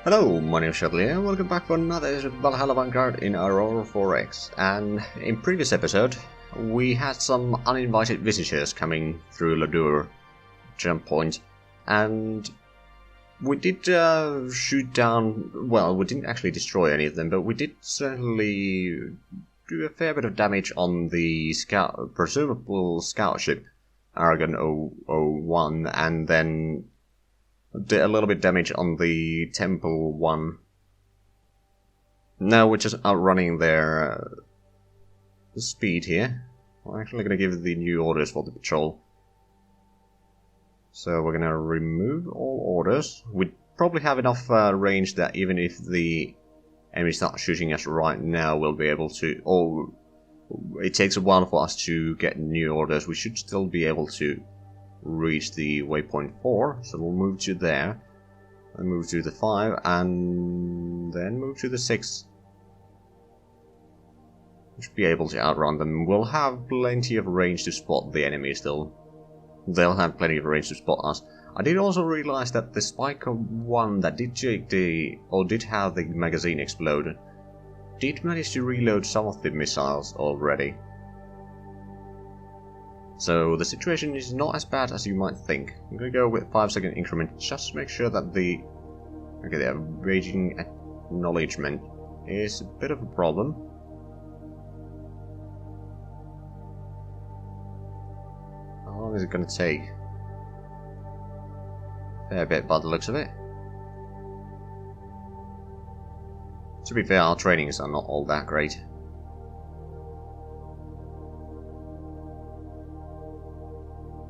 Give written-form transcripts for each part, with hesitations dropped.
Hello, my name is Zhatelier, welcome back for another Valhalla Vanguard in Aurora 4X. And in previous episode, we had some uninvited visitors coming through Ladur jump point, and we did shoot down, well, we didn't actually destroy any of them, but we did certainly do a fair bit of damage on the scout, presumable scout ship, Aragon 001, and then did a little bit damage on the Temple one. Now we're just outrunning their speed here. I'm actually going to give the new orders for the patrol. So we're going to remove all orders. We probably have enough range that even if the enemy starts shooting us right now, we'll be able to... Or it takes a while for us to get new orders. We should still be able to reach the waypoint 4, so we'll move to there, and move to the 5, and then move to the 6. We should be able to outrun them. We'll have plenty of range to spot the enemy still. They'll have plenty of range to spot us. I did also realize that the Spiker 1 that did have the magazine explode did manage to reload some of the missiles already. So the situation is not as bad as you might think. I'm going to go with 5-second increment just to make sure that the raging acknowledgement is a bit of a problem. How long is it going to take? Fair bit by the looks of it. To be fair, our trainings are not all that great.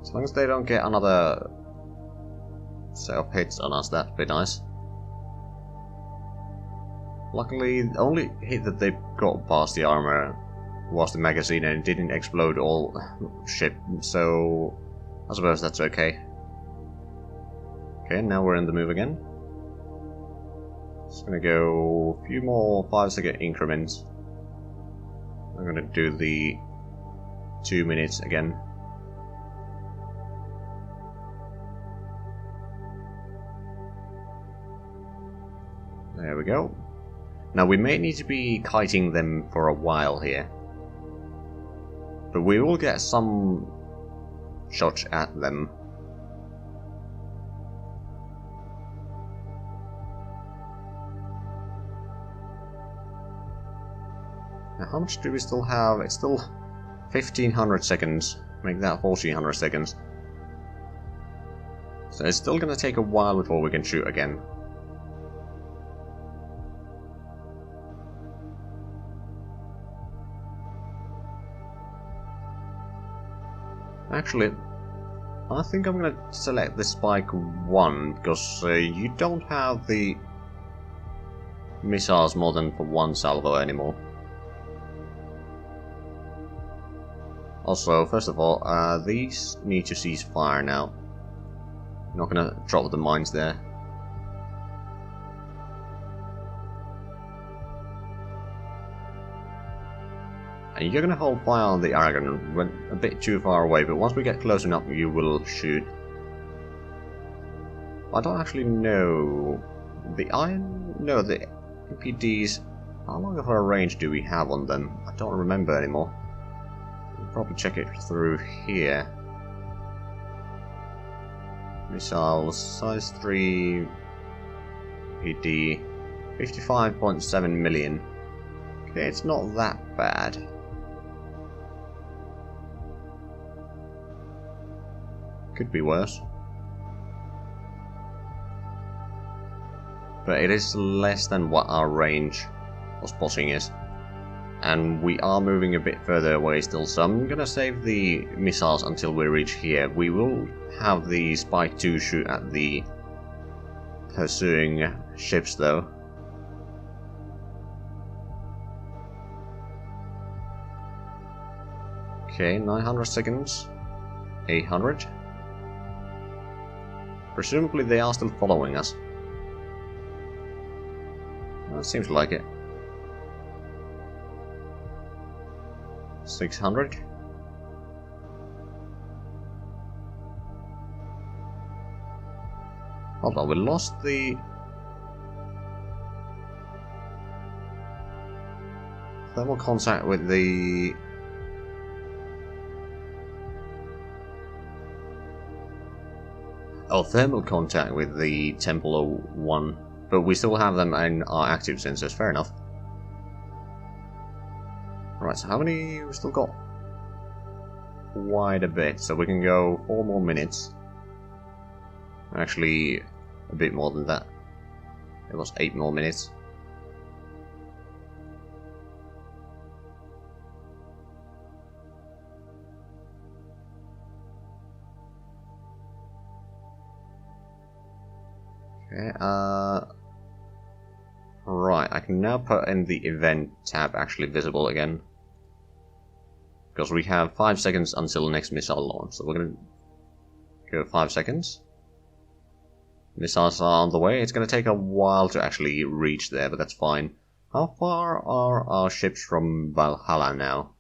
As long as they don't get another set of hits on us, that'd be nice. Luckily, the only hit that they got past the armor was the magazine and it didn't explode all ship, so I suppose that's okay. Okay, now we're in the move again. Just gonna go a few more 5-second increments. I'm gonna do the 2 minutes again. There we go. Now we may need to be kiting them for a while here, but we will get some shots at them. Now how much do we still have? It's still 1500 seconds. Make that 1400 seconds. So it's still going to take a while before we can shoot again. Actually, I think I'm going to select the Spike 1, because you don't have the missiles more than for one salvo anymore. Also, first of all, these need to cease fire now. I'm not going to drop the mines there. And you're going to hold fire on the Aragon, went a bit too far away, but once we get close enough you will shoot. I don't actually know the iron... No, the MPDs, how long of a range do we have on them? I don't remember anymore. We'll probably check it through here. Missiles, size 3 PD, 55.7 million. Okay, it's not that bad. Could be worse. But it is less than what our range of spotting is. And we are moving a bit further away still, so I'm gonna save the missiles until we reach here. We will have the Spike 2 shoot at the pursuing ships though. Okay, 900 seconds. 800. Presumably they are still following us. Well, it seems like it. 600. Hold on, we lost the Thermal contact with the... Oh, thermal contact with the Temple 01, but we still have them in our active sensors, fair enough. Right, so how many we still got? Quite a bit, so we can go 4 more minutes. Actually, a bit more than that. It was 8 more minutes. Okay, right, I can now put in the event tab actually visible again. Because we have 5 seconds until the next missile launch, so we're gonna go 5 seconds. Missiles are on the way. It's gonna take a while to actually reach there, but that's fine. How far are our ships from Valhalla now?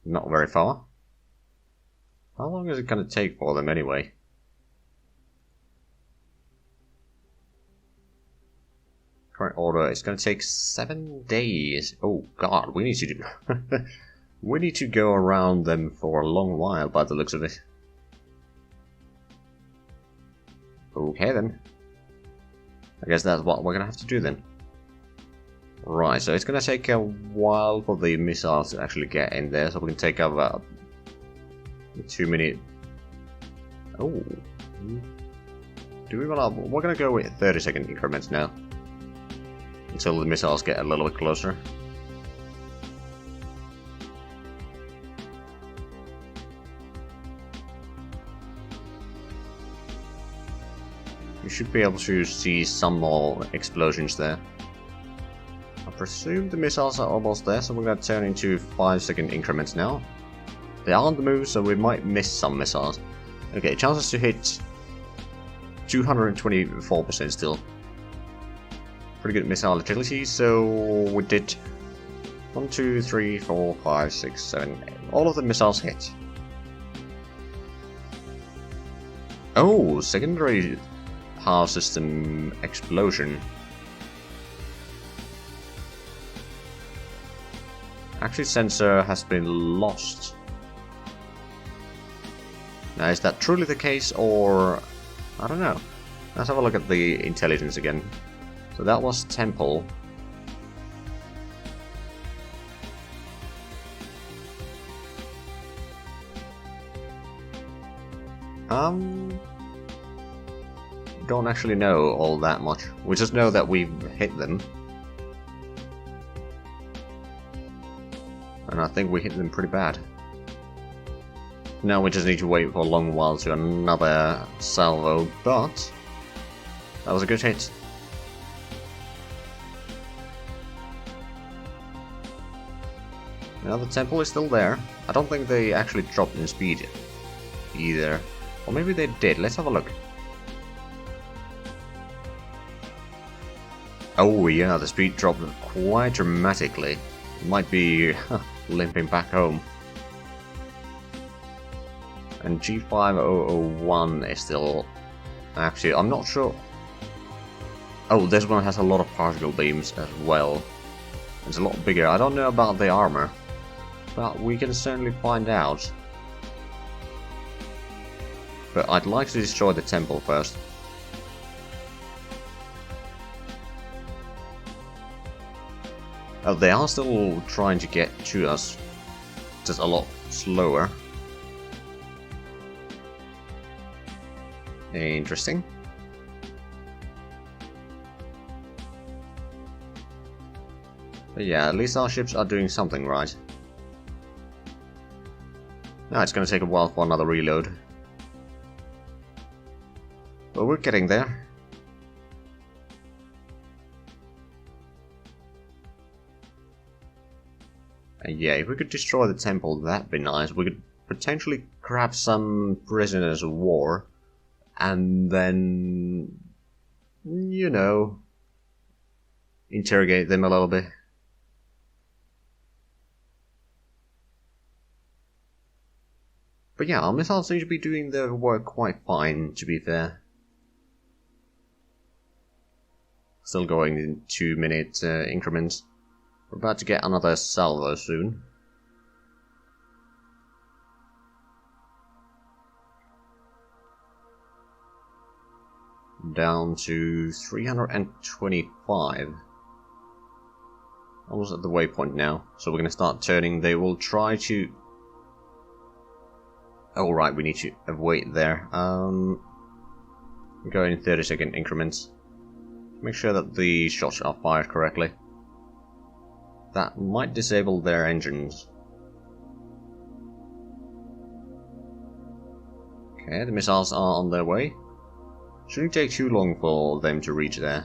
Not very far. How long is it gonna take for them anyway? Current order, it's gonna take 7 days. Oh god, we need to do... we need to go around them for a long while by the looks of it. Okay then. I guess that's what we're gonna have to do then. Right, so it's gonna take a while for the missiles to actually get in there, so we can take about 2 minutes. Oh. Do we wanna... we're gonna go with 30-second increments now. Until the missiles get a little bit closer. You should be able to see some more explosions there. I presume the missiles are almost there, so we're going to turn into 5-second increments now. They are on the move, so we might miss some missiles. Okay, chances to hit 224% still. Pretty good missile agility, so we did 1, 2, 3, 4, 5, 6, 7, 8. All of the missiles hit. Oh, secondary power system explosion. Active sensor has been lost. Now, is that truly the case, or... I don't know. Let's have a look at the intelligence again. So that was Temple. Don't actually know all that much. We just know that we've hit them. And I think we hit them pretty bad. Now we just need to wait for a long while to another salvo, but that was a good hit. Now the temple is still there. I don't think they actually dropped in speed either. Or maybe they did. Let's have a look. Oh yeah, the speed dropped quite dramatically. Might be limping back home. And G5001 is still... Actually, I'm not sure... Oh, this one has a lot of particle beams as well. It's a lot bigger. I don't know about the armor, but we can certainly find out. But I'd like to destroy the temple first. Oh, they are still trying to get to us, just a lot slower. Interesting. But yeah, at least our ships are doing something right. Now it's gonna take a while for another reload. But we're getting there. And yeah, if we could destroy the temple, that'd be nice. We could potentially grab some prisoners of war. And then, you know, interrogate them a little bit. But yeah, our missiles seem to be doing their work quite fine, to be fair. Still going in 2-minute increments. We're about to get another salvo soon. Down to 325. Almost at the waypoint now, so we're going to start turning. They will try to... Oh right, we need to wait there. Go in 30-second increments. Make sure that the shots are fired correctly. That might disable their engines. Okay, the missiles are on their way. Shouldn't take too long for them to reach there.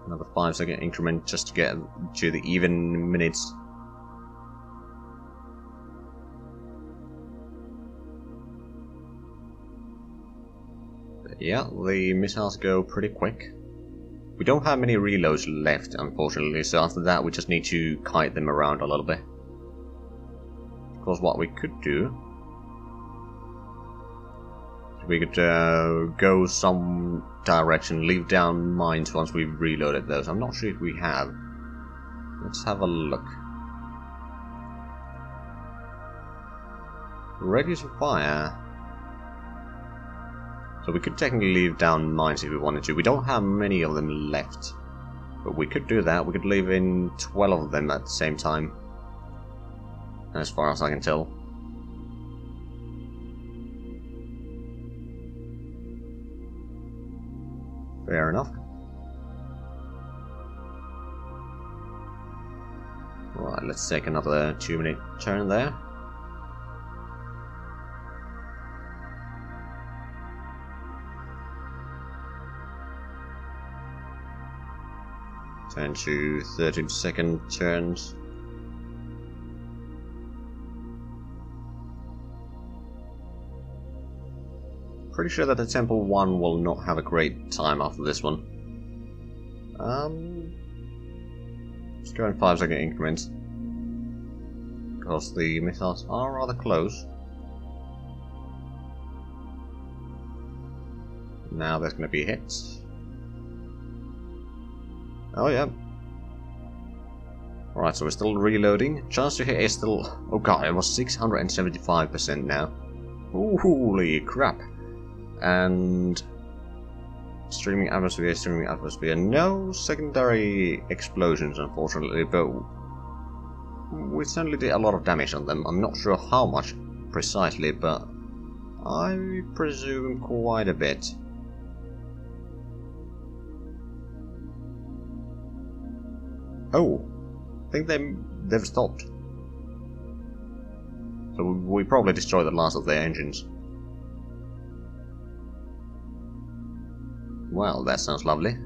Another 5-second increment just to get to the even minutes. But yeah, the missiles go pretty quick. We don't have many reloads left, unfortunately, so after that we just need to kite them around a little bit. Of course, what we could do... We could go some direction, leave down mines once we've reloaded those. I'm not sure if we have. Let's have a look. Radius of fire. So we could technically leave down mines if we wanted to. We don't have many of them left. But we could do that. We could leave in 12 of them at the same time. As far as I can tell. Fair enough. Right, let's take another 2-minute turn there. Turn to 13-second turns. Pretty sure that the Temple 1 will not have a great time after this one. Let's go in 5-second increments. Because the missiles are rather close. Now there's going to be hits. Oh yeah. Alright, so we're still reloading. Chance to hit is still... Oh god, it was 675% now. Holy crap. And streaming atmosphere. No secondary explosions, unfortunately, but we certainly did a lot of damage on them. I'm not sure how much precisely, but I presume quite a bit. Oh, I think they've stopped. So we probably destroyed the last of their engines. Well, that sounds lovely.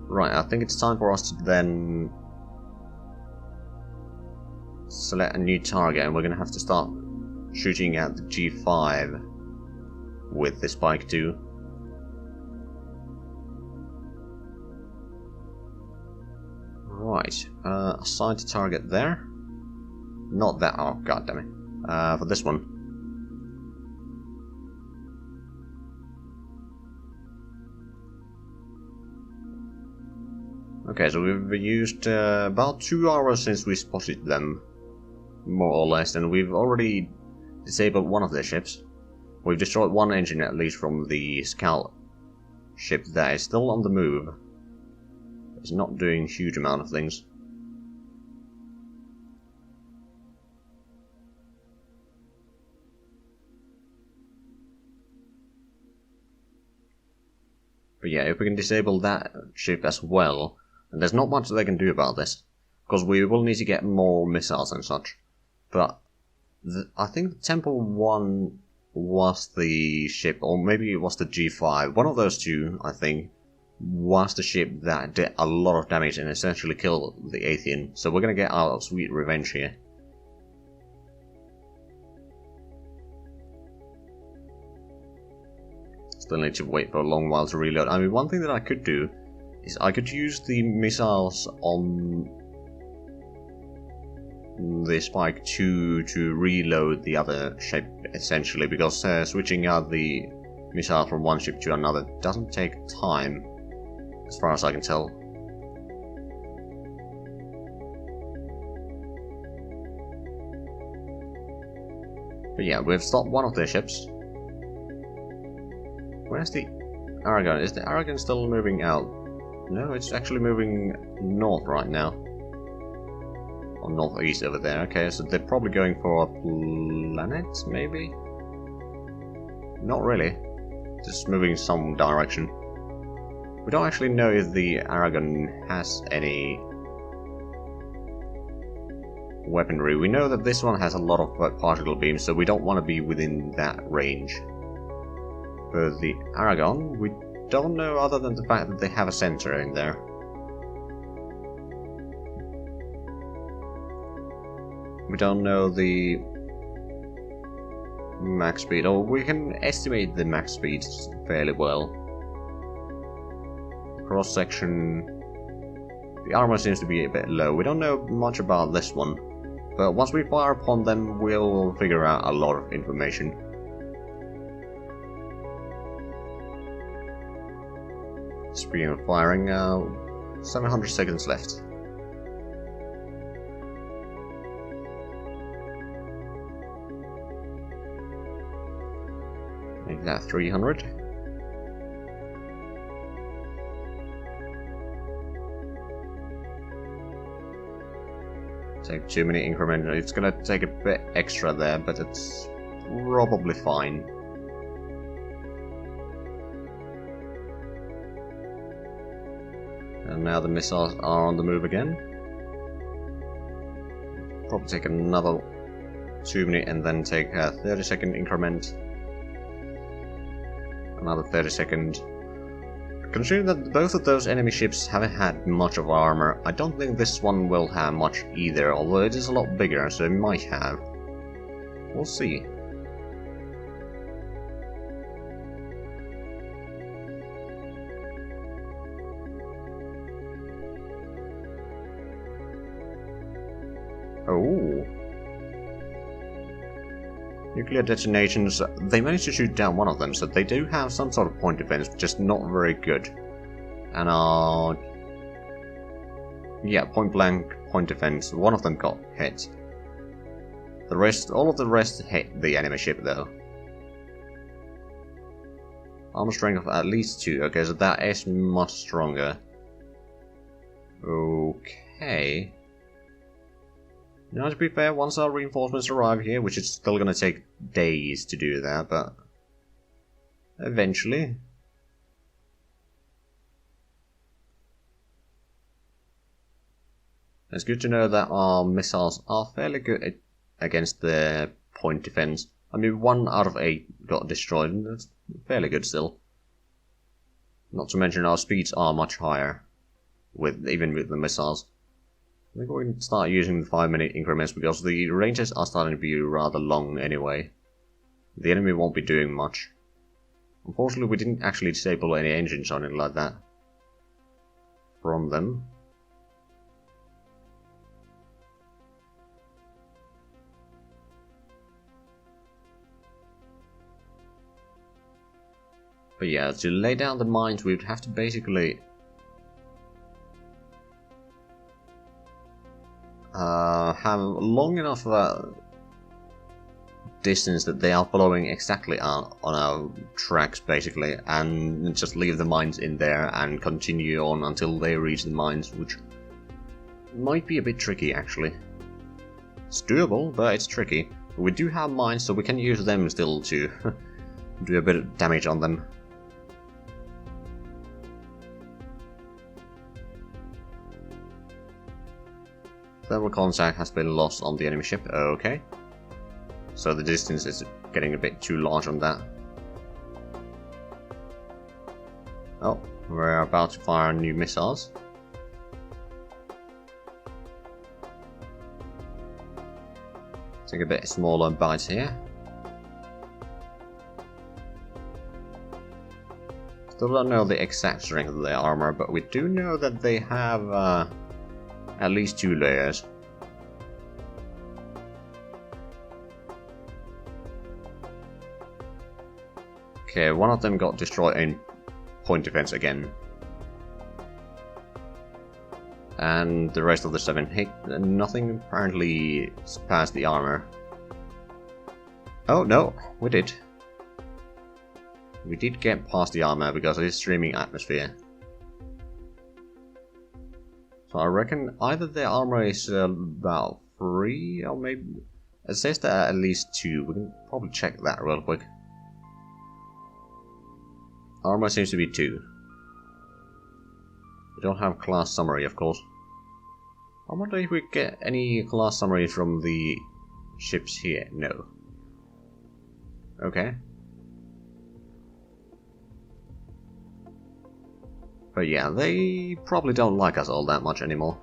Right, I think it's time for us to then select a new target, and we're going to have to start shooting at the G5 with the Spike 2. Right, assign to target there. Not that, oh god damn it. For this one. Okay, so we've used about 2 hours since we spotted them, more or less, and we've already disabled one of their ships. We've destroyed one engine at least from the scout ship that is still on the move. It's not doing a huge amount of things. But yeah, if we can disable that ship as well, and there's not much they can do about this, because we will need to get more missiles and such. But I think the Temple 1 was the ship, or maybe it was the G5. One of those two, I think, was the ship that did a lot of damage and essentially killed the Athean. So we're gonna get our sweet revenge here. Still need to wait for a long while to reload. I mean, one thing that I could do is I could use the missiles on the Spike 2 to reload the other ship, essentially, because switching out the missile from one ship to another doesn't take time, as far as I can tell. But yeah, we've stopped one of their ships. Where's the Aragon? Is the Aragon still moving out? No, it's actually moving north right now. Or northeast over there. Okay, so they're probably going for a planet, maybe? Not really. Just moving some direction. We don't actually know if the Aragon has any weaponry. We know that this one has a lot of particle beams, so we don't want to be within that range. For the Aragon, we don't know other than the fact that they have a sensor in there. We don't know the max speed, or we can estimate the max speed fairly well. Cross section, the armor seems to be a bit low. We don't know much about this one, but once we fire upon them, we'll figure out a lot of information. Speaking of firing, 700 seconds left. Make that 300. Take 2 minute increment. It's gonna take a bit extra there, but it's probably fine. And now the missiles are on the move again. Probably take another 2 minute and then take a 30-second increment. Another 30-second. Considering that both of those enemy ships haven't had much of armor, I don't think this one will have much either, although it is a lot bigger, so it might have. We'll see. Oh. Nuclear detonations, they managed to shoot down one of them, so they do have some sort of point defense, just not very good. And yeah, point blank, point defense, one of them got hit. The rest, all of the rest hit the enemy ship though. Armor strength of at least 2, okay, so that is much stronger. Okay. Now, to be fair, once our reinforcements arrive here, which is still going to take days to do that, but eventually. It's good to know that our missiles are fairly good against the point defense. I mean, 1 out of 8 got destroyed, and that's fairly good still. Not to mention our speeds are much higher, even with the missiles. I think we can start using the 5-minute increments because the ranges are starting to be rather long anyway. The enemy won't be doing much. Unfortunately, we didn't actually disable any engines or anything like that from them. But yeah, to lay down the mines, we'd have to basically have long enough distance that they are following exactly on our tracks, basically, and just leave the mines in there and continue on until they reach the mines, which might be a bit tricky, actually. It's doable, but it's tricky. But we do have mines, so we can use them still to do a bit of damage on them. Thermal contact has been lost on the enemy ship. Okay. So the distance is getting a bit too large on that. Oh, we're about to fire new missiles. Take a bit smaller bites here. Still don't know the exact strength of their armor, but we do know that they have at least 2 layers. Okay, one of them got destroyed in point defense again. And the rest of the 7 hit nothing apparently past the armor. Oh no, we did. We did get past the armor because it is streaming atmosphere. So I reckon either their armor is about 3 or maybe... It says that at least 2. We can probably check that real quick. Armor seems to be 2. We don't have class summary, of course. I wonder if we get any class summary from the ships here. No. Okay. But yeah, they probably don't like us all that much anymore.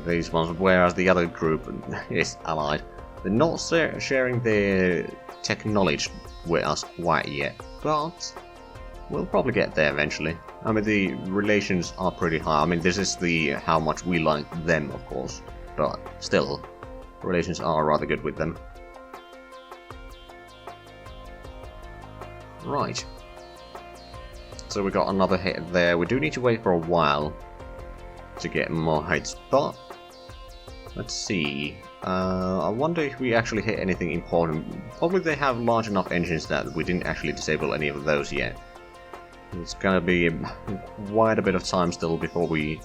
These ones, whereas the other group is allied. They're not sharing their technology with us quite yet, but we'll probably get there eventually. I mean, the relations are pretty high. I mean, this is the how much we like them, of course, but still, relations are rather good with them. Right. So we got another hit there. We do need to wait for a while to get more hits, but let's see. I wonder if we actually hit anything important. Probably they have large enough engines that we didn't actually disable any of those yet. It's gonna be quite a bit of time still before we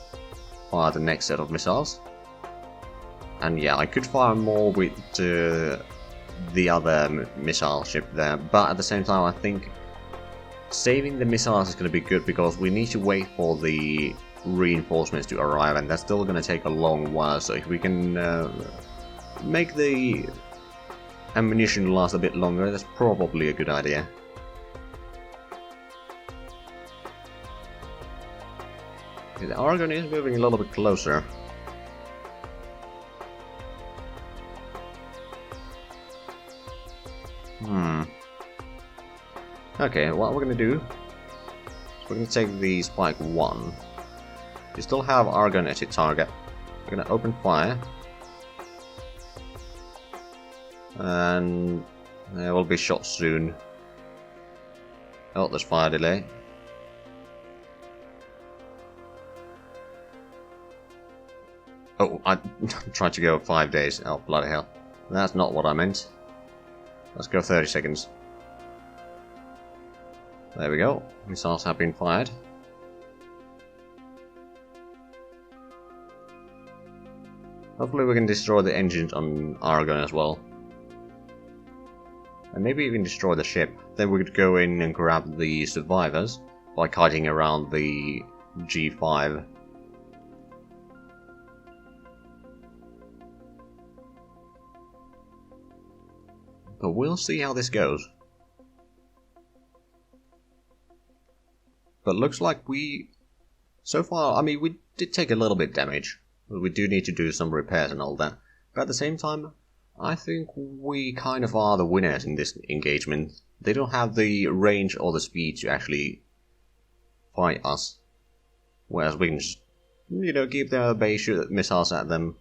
fire the next set of missiles. And yeah, I could fire more with the other missile ship there, but at the same time I think saving the missiles is going to be good because we need to wait for the reinforcements to arrive, and that's still going to take a long while. So if we can make the ammunition last a bit longer, that's probably a good idea. Okay, the Argon is moving a little bit closer. Okay, what we're gonna do is we're gonna take the Spike 1. We still have Argon at its target. We're gonna open fire. And it will be shot soon. Oh, there's fire delay. Oh, I tried to go 5 days. Oh, bloody hell. That's not what I meant. Let's go 30 seconds. There we go. Missiles have been fired. Hopefully we can destroy the engines on Argon as well. And maybe even destroy the ship. Then we could go in and grab the survivors by kiting around the G5. But we'll see how this goes. But looks like so far, I mean, we did take a little bit damage. We do need to do some repairs and all that. But at the same time, I think we kind of are the winners in this engagement. They don't have the range or the speed to actually fight us. Whereas we can just, keep their base, shoot missiles at them.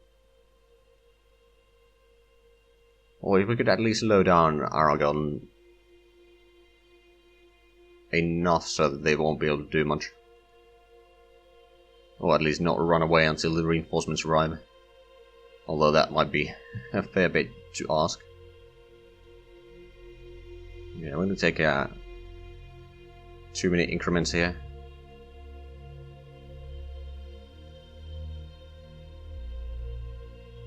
Or if we could at least slow down Aragon enough so that they won't be able to do much. Or at least not run away until the reinforcements arrive. Although that might be a fair bit to ask. Yeah, we're going to take 2-minute increments here.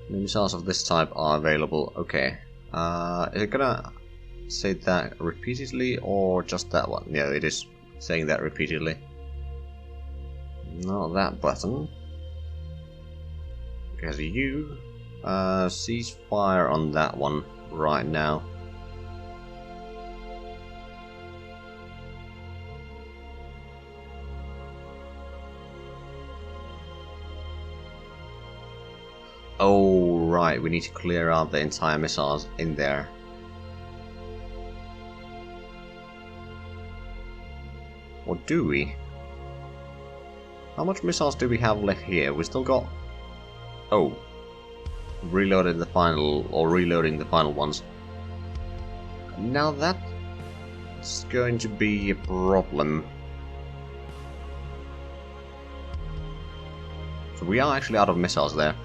The missiles of this type are available. Okay. Is it gonna say that repeatedly or just that one? Yeah, it is saying that repeatedly. Not that button. Because you cease fire on that one right now. Oh, right, we need to clear out the entire missiles in there. Or do we? How much missiles do we have left here? We still got... Oh. Reloading the final ones. Now that's going to be a problem. So we are actually out of missiles there.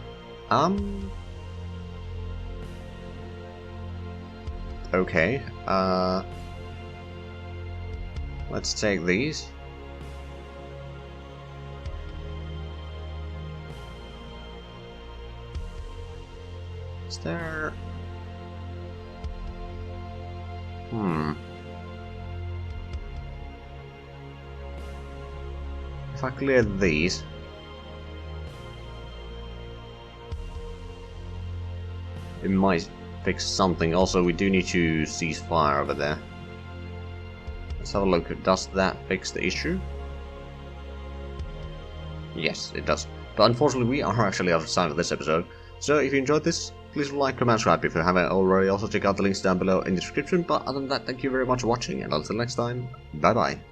Okay, let's take these. Is there... If I clear these... it might fix something. Also, we do need to cease fire over there. Let's have a look. Does that fix the issue? Yes, it does. But unfortunately, we are actually out of time for this episode. So if you enjoyed this, please like, comment, subscribe if you haven't already. Also check out the links down below in the description. But other than that, thank you very much for watching, and until next time, bye bye.